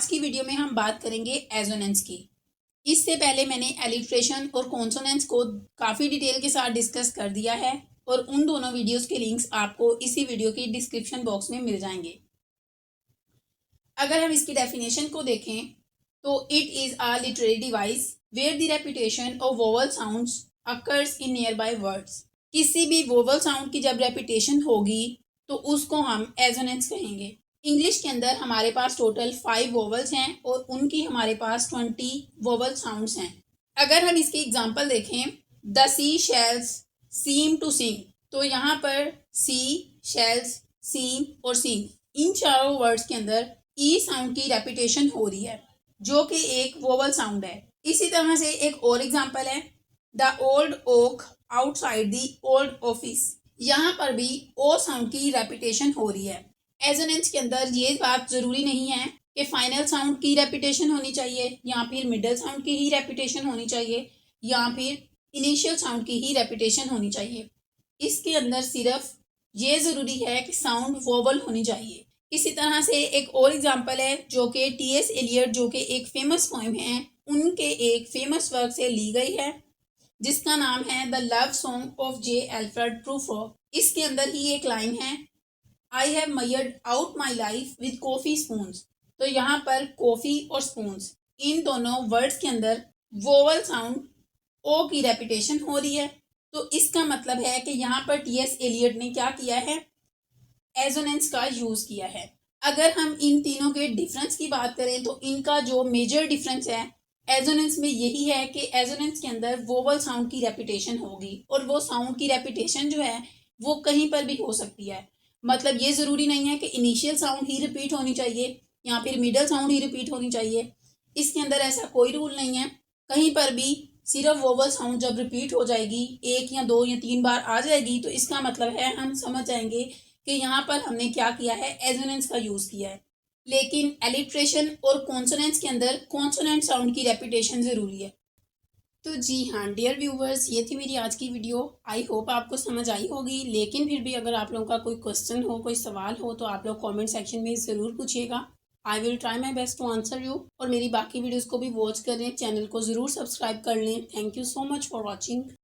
आज की वीडियो में हम बात करेंगे एजोनेंस की। इससे पहले मैंने एलिट्रेशन और कॉन्सोनेंस को काफ़ी डिटेल के साथ डिस्कस कर दिया है और उन दोनों वीडियोस के लिंक्स आपको इसी वीडियो की डिस्क्रिप्शन बॉक्स में मिल जाएंगे। अगर हम इसकी डेफिनेशन को देखें तो it is a literary device where the repetition of vowel sounds occurs in nearby words. किसी भी वोवल साउंड की जब रेपिटेशन होगी तो उसको हम एजोनेंस कहेंगे। इंग्लिश के अंदर हमारे पास टोटल 5 वोवल्स हैं और उनकी हमारे पास 20 वोवल साउंड्स हैं। अगर हम इसकी एग्जांपल देखें, the sea shells seem to sing, तो यहाँ पर सी, शेल्स, सीम और सिंग, इन चारों वर्ड्स के अंदर ई साउंड की रेपिटेशन हो रही है जो कि एक वोवल साउंड है। इसी तरह से एक और एग्जांपल है, the old oak outside the old office, यहाँ पर भी ओ साउंड की रेपिटेशन हो रही है। एजोनेंस के अंदर ये बात जरूरी नहीं है कि फाइनल साउंड की रेपिटेशन होनी चाहिए या फिर मिडिल साउंड की ही रेपिटेशन होनी चाहिए या फिर इनिशियल साउंड की ही रेपिटेशन होनी चाहिए। इसके अंदर सिर्फ ये ज़रूरी है कि साउंड वोवल होनी चाहिए। इसी तरह से एक और एग्जांपल है जो कि टी.एस. एलियट, जो कि एक फेमस पोएम है, उनके एक फेमस वर्क से ली गई है जिसका नाम है the love song of J. Alfred Prufrock. इसके अंदर ही एक लाइन है, I have measured out my life with coffee spoons. तो यहाँ पर कॉफ़ी और स्पून्स, इन दोनों वर्ड्स के अंदर वोवल साउंड ओ की रेपिटेशन हो रही है। तो इसका मतलब है कि यहाँ पर टी.एस. एलियट ने क्या किया है, एजोनेंस का यूज़ किया है। अगर हम इन तीनों के डिफरेंस की बात करें तो इनका जो मेजर डिफरेंस है एजोनेंस में यही है कि एजोनेंस के अंदर वोवल साउंड की रेपिटेशन होगी और वो साउंड की रेपिटेशन जो है वो कहीं पर भी हो सकती है। मतलब ये ज़रूरी नहीं है कि इनिशियल साउंड ही रिपीट होनी चाहिए या फिर मिडल साउंड ही रिपीट होनी चाहिए। इसके अंदर ऐसा कोई रूल नहीं है, कहीं पर भी सिर्फ वोवल साउंड जब रिपीट हो जाएगी, एक या दो या तीन बार आ जाएगी, तो इसका मतलब है हम समझ जाएंगे कि यहाँ पर हमने क्या किया है, एजोनेंस का यूज़ किया है। लेकिन एलिट्रेशन और कॉन्सोनेंस के अंदर कॉन्सोनेंट साउंड की रेपिटेशन ज़रूरी है। तो जी हाँ डियर व्यूवर्स, ये थी मेरी आज की वीडियो। आई होप आपको समझ आई होगी, लेकिन फिर भी अगर आप लोगों का कोई क्वेश्चन हो, कोई सवाल हो, तो आप लोग कमेंट सेक्शन में ज़रूर पूछिएगा। I will try my best to answer you. और मेरी बाकी वीडियोज़ को भी वॉच कर लें, चैनल को ज़रूर सब्सक्राइब कर लें। Thank you so much for watching.